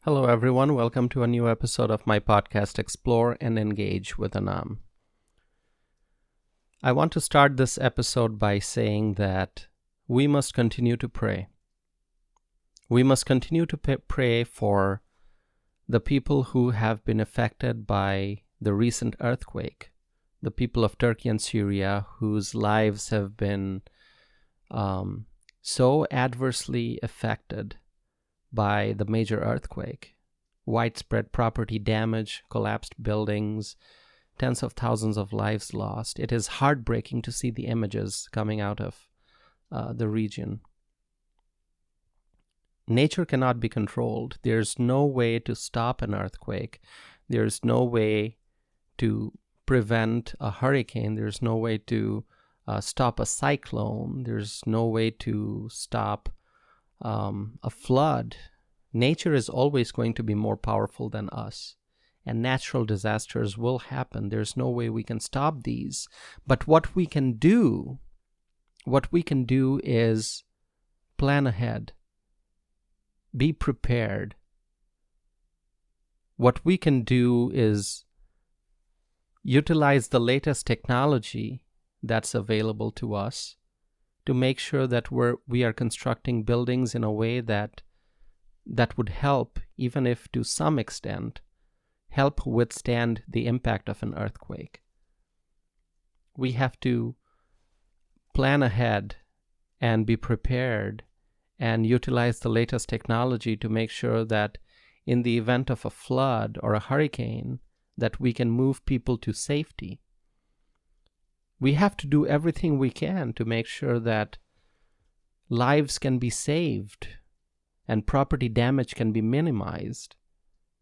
Hello, everyone. Welcome to a new episode of my podcast, Explore and Engage with Anam. I want to start this episode by saying that we must continue to pray. We must continue to pray for the people who have been affected by the recent earthquake, the people of Turkey and Syria whose lives have been so adversely affected by the major earthquake. Widespread property damage, collapsed buildings, tens of thousands of lives lost. It is heartbreaking to see the images coming out of the region. Nature cannot be controlled. There's no way to stop an earthquake. There's no way to prevent a hurricane. There's no way to stop a cyclone. There's no way to stop a flood. Nature is always going to be more powerful than us, and natural disasters will happen. There's no way we can stop these. But what we can do is plan ahead, be prepared. What we can do is utilize the latest technology that's available to us to make sure that we are constructing buildings in a way that would help, even if to some extent, help withstand the impact of an earthquake. We have to plan ahead and be prepared and utilize the latest technology to make sure that in the event of a flood or a hurricane, that we can move people to safety. We have to do everything we can to make sure that lives can be saved and property damage can be minimized.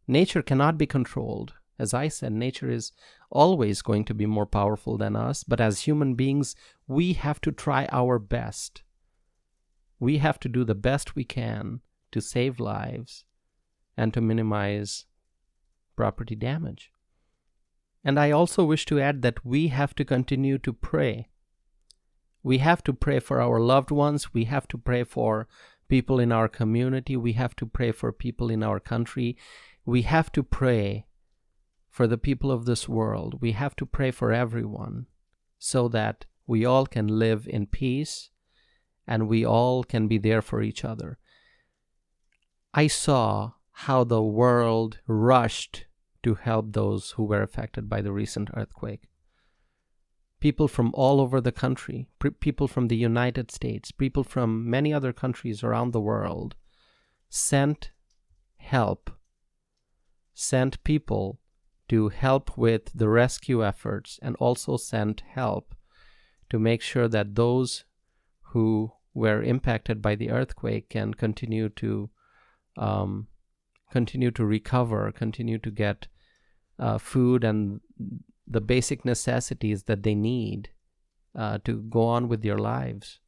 Nature cannot be controlled. As I said, nature is always going to be more powerful than us, but as human beings, we have to try our best. We have to do the best we can to save lives and to minimize property damage. And I also wish to add that we have to continue to pray. We have to pray for our loved ones. We have to pray for people in our community. We have to pray for people in our country. We have to pray for the people of this world. We have to pray for everyone so that we all can live in peace and we all can be there for each other. I saw how the world rushed to help those who were affected by the recent earthquake. People from all over the country, people from the United States, people from many other countries around the world sent help, sent people to help with the rescue efforts, and also sent help to make sure that those who were impacted by the earthquake can continue to recover, continue to get food and the basic necessities that they need to go on with their lives.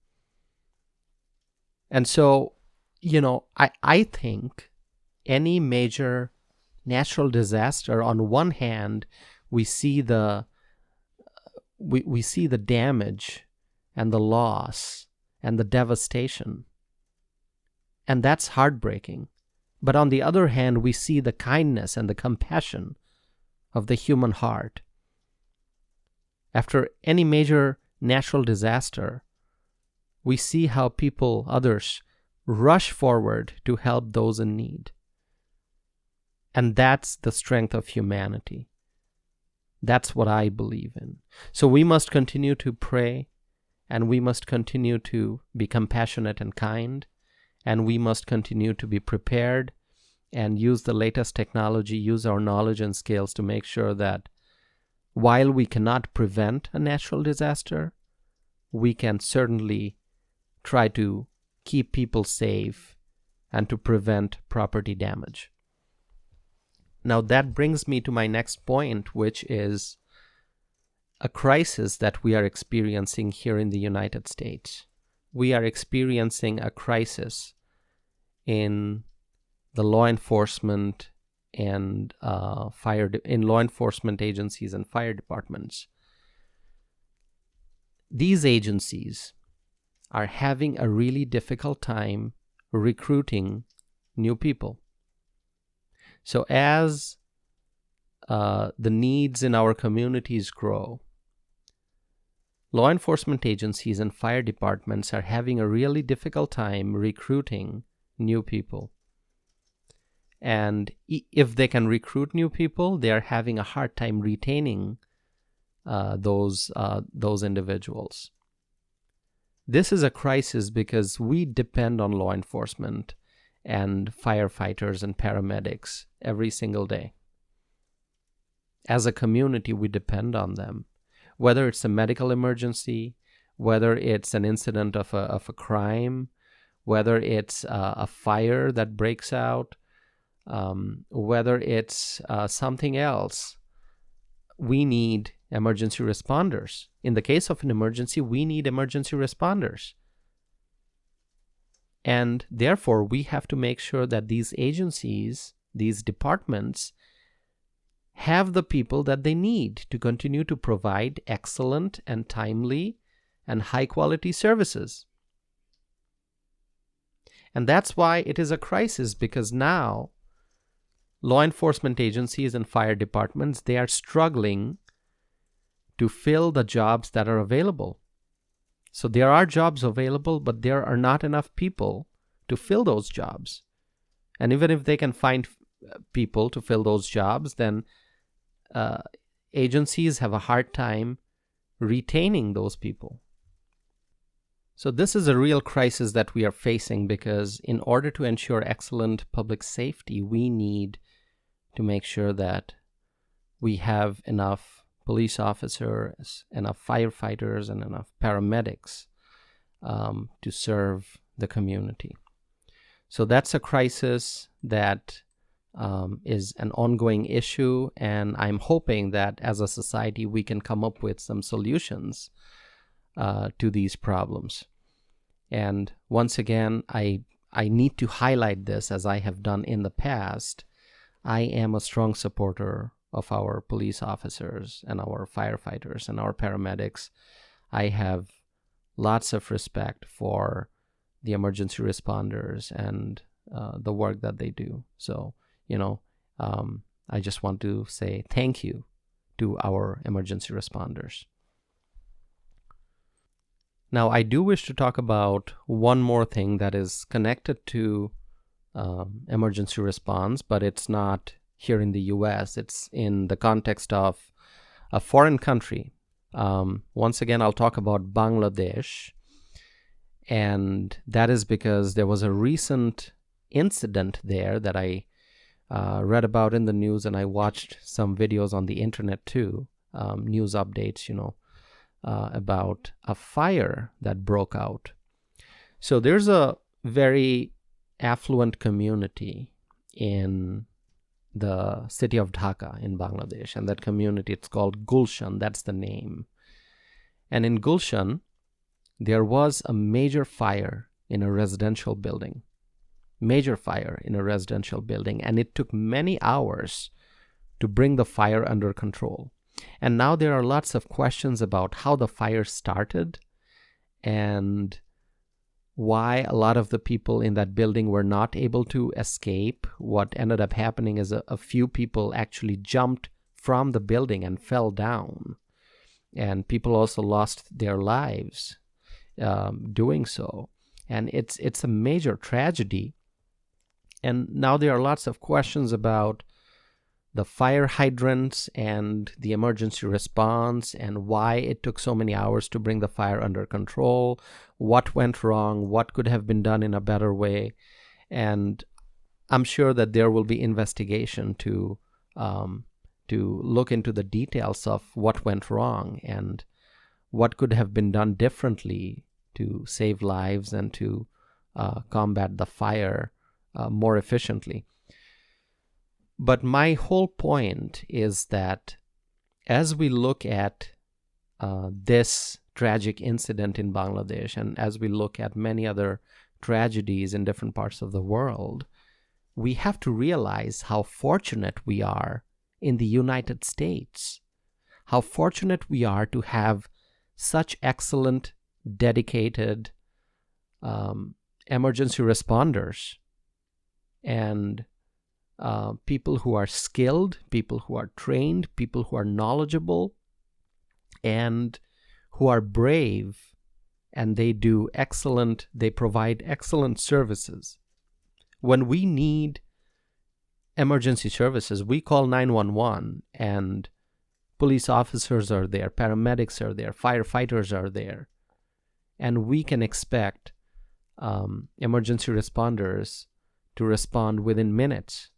And so, I think any major natural disaster, on one hand, we see the damage and the loss and the devastation, and that's heartbreaking. But on the other hand, we see the kindness and the compassion of the human heart. After any major natural disaster, we see how others, rush forward to help those in need. And that's the strength of humanity. That's what I believe in. So we must continue to pray, and we must continue to be compassionate and kind, and we must continue to be prepared and use the latest technology, use our knowledge and skills to make sure that while we cannot prevent a natural disaster, we can certainly try to keep people safe and to prevent property damage. Now that brings me to my next point, which is a crisis that we are experiencing here in the United States. We are experiencing a crisis in the law enforcement and in law enforcement agencies and fire departments. These agencies are having a really difficult time recruiting new people. So as the needs in our communities grow, law enforcement agencies and fire departments are having a really difficult time recruiting new people. And if they can recruit new people, they are having a hard time retaining those individuals. This is a crisis because we depend on law enforcement and firefighters and paramedics every single day. As a community, we depend on them. Whether it's a medical emergency, whether it's an incident of a crime, whether it's a fire that breaks out, whether it's something else, we need emergency responders. In the case of an emergency, we need emergency responders. And therefore, we have to make sure that these agencies, these departments, have the people that they need to continue to provide excellent and timely and high-quality services. And that's why it is a crisis, because now law enforcement agencies and fire departments, they are struggling to fill the jobs that are available. So there are jobs available, but there are not enough people to fill those jobs. And even if they can find people to fill those jobs, then agencies have a hard time retaining those people. So this is a real crisis that we are facing, because in order to ensure excellent public safety, we need to make sure that we have enough police officers, enough firefighters, and enough paramedics to serve the community. So that's a crisis that is an ongoing issue, and I'm hoping that as a society we can come up with some solutions to these problems. And once again, I need to highlight this, as I have done in the past. I am a strong supporter of our police officers and our firefighters and our paramedics. I have lots of respect for the emergency responders and the work that they do. So, I just want to say thank you to our emergency responders. Now, I do wish to talk about one more thing that is connected to emergency response, but it's not here in the US. It's in the context of a foreign country. Once again, I'll talk about Bangladesh. And that is because there was a recent incident there that I read about in the news, and I watched some videos on the internet too, news updates, about a fire that broke out. So there's a very affluent community in the city of Dhaka in Bangladesh, and that community, it's called Gulshan. That's the name. And in Gulshan, there was a major fire in a residential building. And it took many hours to bring the fire under control. And now there are lots of questions about how the fire started and why a lot of the people in that building were not able to escape. What ended up happening is a few people actually jumped from the building and fell down. And people also lost their lives doing so. And it's a major tragedy. And now there are lots of questions about the fire hydrants and the emergency response and why it took so many hours to bring the fire under control, what went wrong, what could have been done in a better way. And I'm sure that there will be investigation to look into the details of what went wrong and what could have been done differently to save lives and to combat the fire more efficiently. But my whole point is that as we look at this tragic incident in Bangladesh, and as we look at many other tragedies in different parts of the world, we have to realize how fortunate we are in the United States, how fortunate we are to have such excellent, dedicated emergency responders and people who are skilled, people who are trained, people who are knowledgeable, and who are brave, and they provide excellent services. When we need emergency services, we call 911, and police officers are there, paramedics are there, firefighters are there, and we can expect emergency responders to respond within minutes,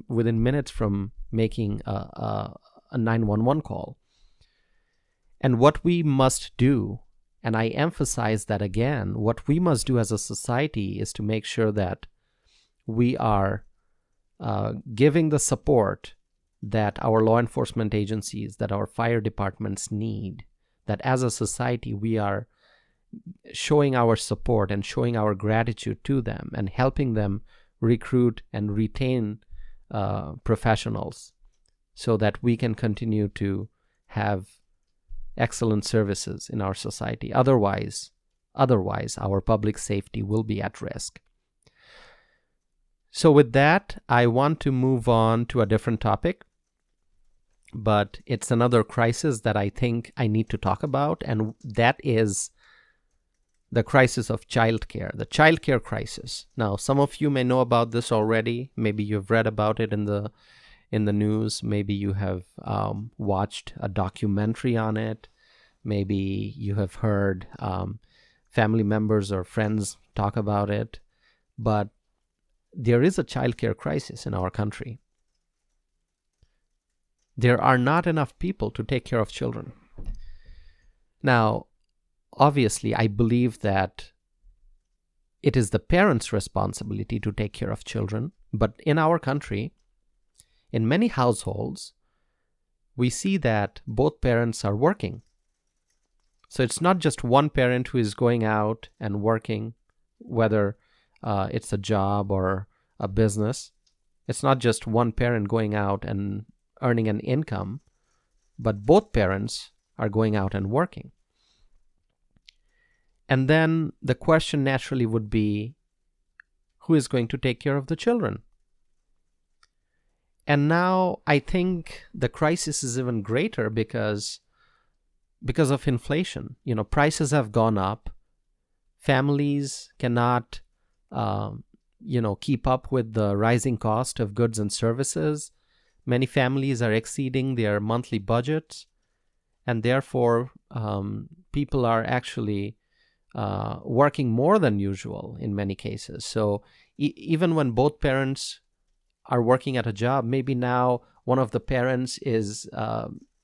within minutes from making a 911 call. And what we must do, and I emphasize that again, what we must do as a society is to make sure that we are giving the support that our law enforcement agencies, that our fire departments need, that as a society we are showing our support and showing our gratitude to them and helping them recruit and retain professionals so that we can continue to have excellent services in our society. Otherwise, our public safety will be at risk. So with that, I want to move on to a different topic, but it's another crisis that I think I need to talk about, and that is the crisis of childcare, the childcare crisis. Now, some of you may know about this already. Maybe you've read about it in the news. Maybe you have watched a documentary on it. Maybe you have heard family members or friends talk about it. But there is a childcare crisis in our country. There are not enough people to take care of children. Now, obviously, I believe that it is the parents' responsibility to take care of children. But in our country, in many households, we see that both parents are working. So it's not just one parent who is going out and working, whether it's a job or a business. It's not just one parent going out and earning an income, but both parents are going out and working. And then the question naturally would be, who is going to take care of the children? And now I think the crisis is even greater because of inflation. Prices have gone up. Families cannot, keep up with the rising cost of goods and services. Many families are exceeding their monthly budgets, and therefore people are actually working more than usual in many cases. So even when both parents are working at a job, maybe now one of the parents is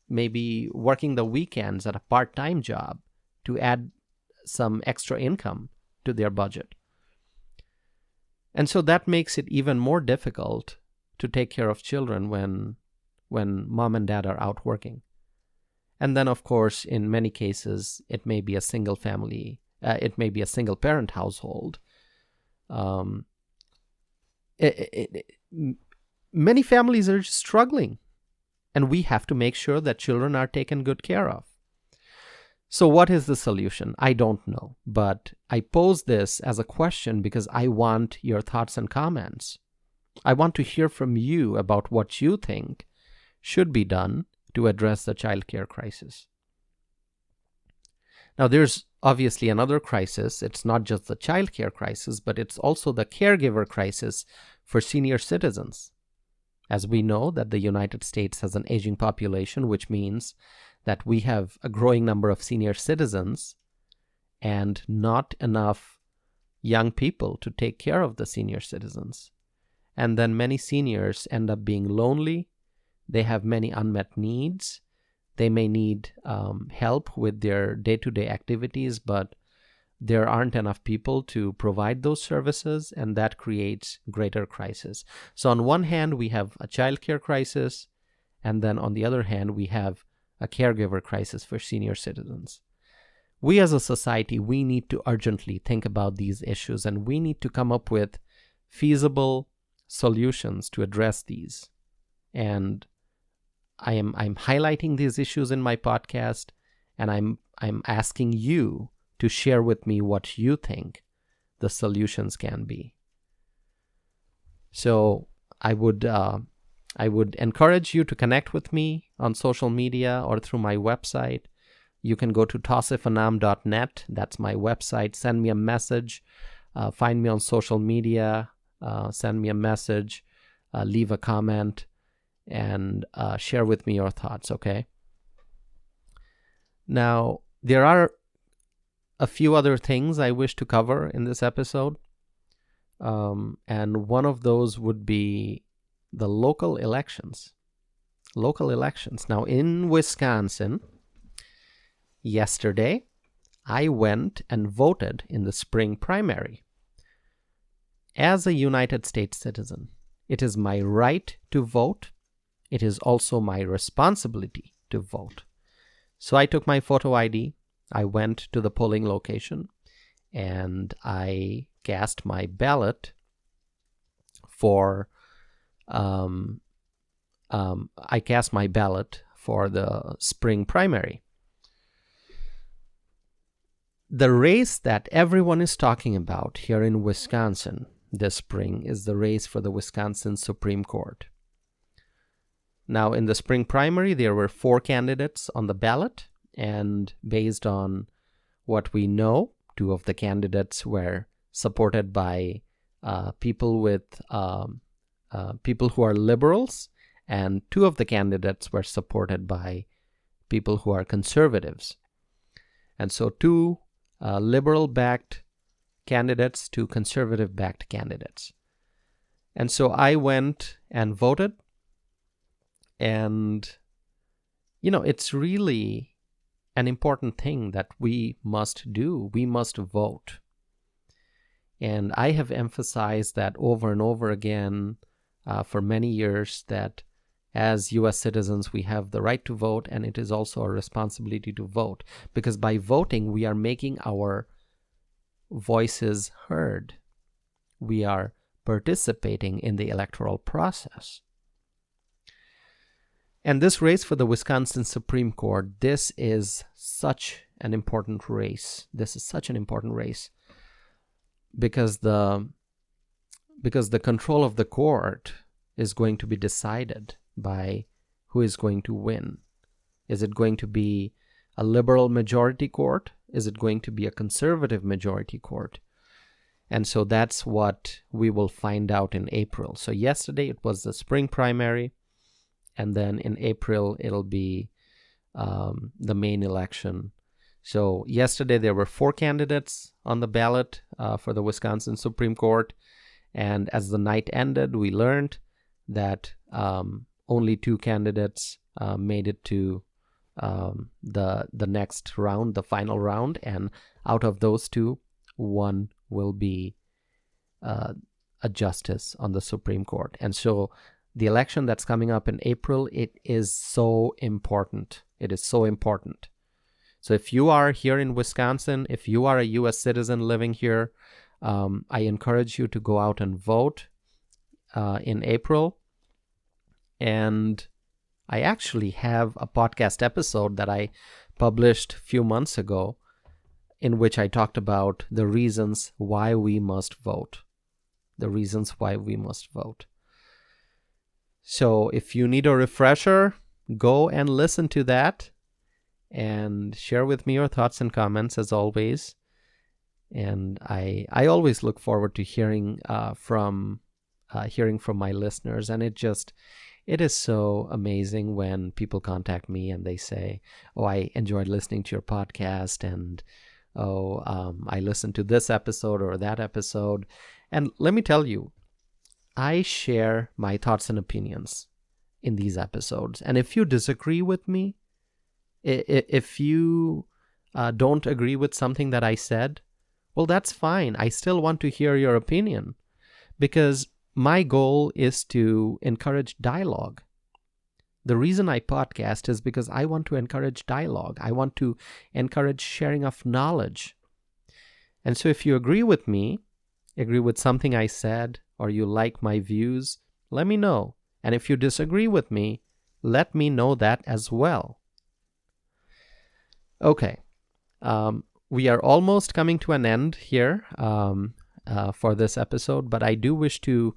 maybe working the weekends at a part-time job to add some extra income to their budget. And so that makes it even more difficult to take care of children when mom and dad are out working. And then, of course, in many cases, it may be a single family, it may be a single parent household. Many families are just struggling, and we have to make sure that children are taken good care of. So what is the solution? I don't know, but I pose this as a question because I want your thoughts and comments. I want to hear from you about what you think should be done to address the childcare crisis. Now, there's obviously another crisis. It's not just the childcare crisis, but it's also the caregiver crisis for senior citizens. As we know that the United States has an aging population, which means that we have a growing number of senior citizens and not enough young people to take care of the senior citizens. And then many seniors end up being lonely. They have many unmet needs. They may need help with their day-to-day activities, but there aren't enough people to provide those services, and that creates greater crisis. So on one hand, we have a childcare crisis, and then on the other hand, we have a caregiver crisis for senior citizens. We as a society, we need to urgently think about these issues, and we need to come up with feasible solutions to address these. And I'm highlighting these issues in my podcast, and I'm asking you to share with me what you think the solutions can be. So I would encourage you to connect with me on social media or through my website. You can go to tawsifanam.net. That's my website. Send me a message. Find me on social media. Send me a message. Leave a comment and share with me your thoughts, okay? Now, there are a few other things I wish to cover in this episode. And one of those would be the local elections. Now, in Wisconsin, yesterday, I went and voted in the spring primary. As a United States citizen, it is my right to vote. It is also my responsibility to vote. So I took my photo ID, I went to the polling location, and I cast my ballot for the spring primary. The race that everyone is talking about here in Wisconsin this spring is the race for the Wisconsin Supreme Court. Now, in the spring primary, there were 4 candidates on the ballot, and based on what we know, 2 of the candidates were supported by people who are liberals, and 2 of the candidates were supported by people who are conservatives. And so 2 liberal-backed candidates, 2 conservative-backed candidates. And so I went and voted. And, it's really an important thing that we must do. We must vote. And I have emphasized that over and over again for many years, that as U.S. citizens, we have the right to vote, and it is also a responsibility to vote. Because by voting, we are making our voices heard. We are participating in the electoral process. And this race for the Wisconsin Supreme Court, this is such an important race. Because the control of the court is going to be decided by who is going to win. Is it going to be a liberal majority court? Is it going to be a conservative majority court? And so that's what we will find out in April. So yesterday it was the spring primary. And then in April, it'll be the main election. So yesterday, there were 4 candidates on the ballot for the Wisconsin Supreme Court. And as the night ended, we learned that only 2 candidates made it to the next round, the final round. And out of those 2, 1 will be a justice on the Supreme Court. And so the election that's coming up in April, it is so important. It is so important. So if you are here in Wisconsin, if you are a U.S. citizen living here, I encourage you to go out and vote in April. And I actually have a podcast episode that I published a few months ago in which I talked about the reasons why we must vote. So if you need a refresher, go and listen to that and share with me your thoughts and comments as always. And I always look forward to hearing from my listeners. And it is so amazing when people contact me and they say, "Oh, I enjoyed listening to your podcast," and I listened to this episode or that episode. And let me tell you, I share my thoughts and opinions in these episodes. And if you disagree with me, if you don't agree with something that I said, well, that's fine. I still want to hear your opinion because my goal is to encourage dialogue. The reason I podcast is because I want to encourage dialogue. I want to encourage sharing of knowledge. And so if you agree with me, agree with something I said, or you like my views, let me know. And if you disagree with me, let me know that as well. Okay. We are almost coming to an end here for this episode, but I do wish to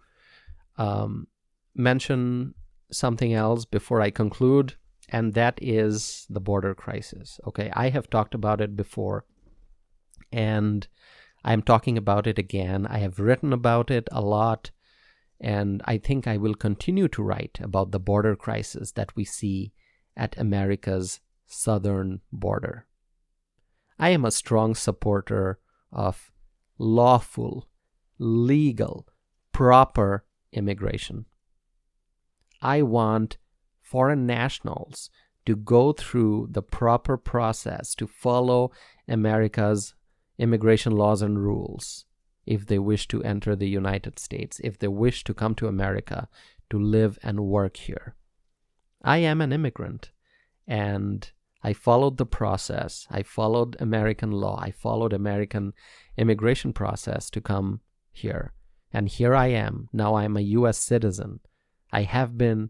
mention something else before I conclude, and that is the border crisis. Okay, I have talked about it before, and I'm talking about it again. I have written about it a lot, and I think I will continue to write about the border crisis that we see at America's southern border. I am a strong supporter of lawful, legal, proper immigration. I want foreign nationals to go through the proper process to follow America's immigration laws and rules if they wish to enter the United States, if they wish to come to America to live and work here. I am an immigrant, and I followed the process. I followed American law. I followed American immigration process to come here. And here I am. Now I'm a U.S. citizen. I have been,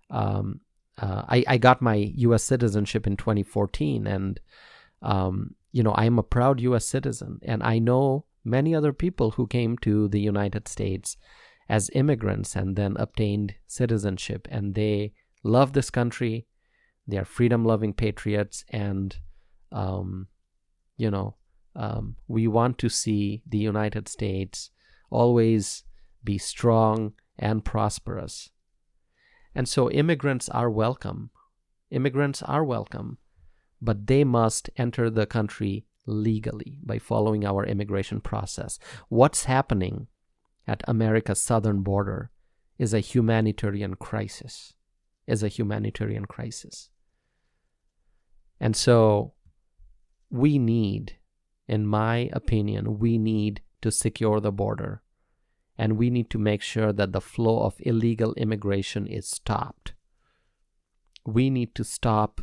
I got my U.S. citizenship in 2014, and, I'm a proud U.S. citizen. And I know many other people who came to the United States as immigrants and then obtained citizenship, and they love this country. They are freedom-loving patriots, and, we want to see the United States always be strong and prosperous. And so immigrants are welcome. Immigrants are welcome, but they must enter the country legally by following our immigration process. What's happening at America's southern border is a humanitarian crisis. And so we need, in my opinion, to secure the border. And we need to make sure that the flow of illegal immigration is stopped. We need to stop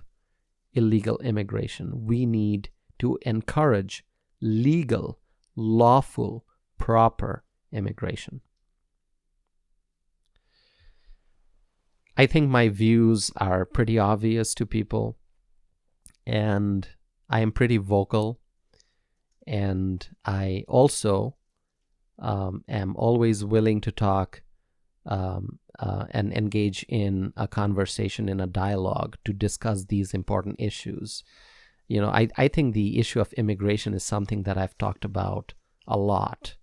illegal immigration. We need to encourage legal, lawful, proper immigration. I think my views are pretty obvious to people, and I am pretty vocal, and I also am always willing to talk and engage in a conversation, in a dialogue to discuss these important issues. I think the issue of immigration is something that I've talked about a lot.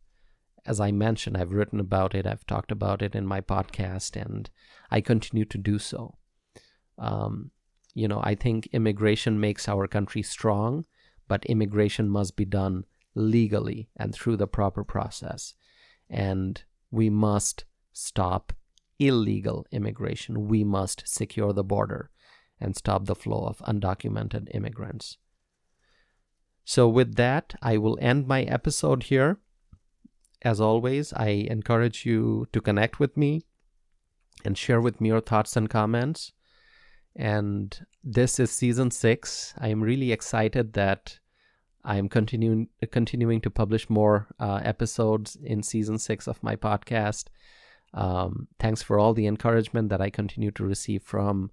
As I mentioned, I've written about it, I've talked about it in my podcast, and I continue to do so. I think immigration makes our country strong, but immigration must be done legally and through the proper process. And we must stop illegal immigration. We must secure the border and stop the flow of undocumented immigrants. So with that, I will end my episode here. As always, I encourage you to connect with me and share with me your thoughts and comments. And this is season 6. I am really excited that I'm continuing to publish more episodes in season 6 of my podcast. Thanks for all the encouragement that I continue to receive from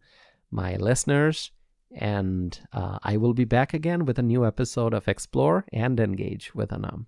my listeners. And I will be back again with a new episode of Explore and Engage with Anam.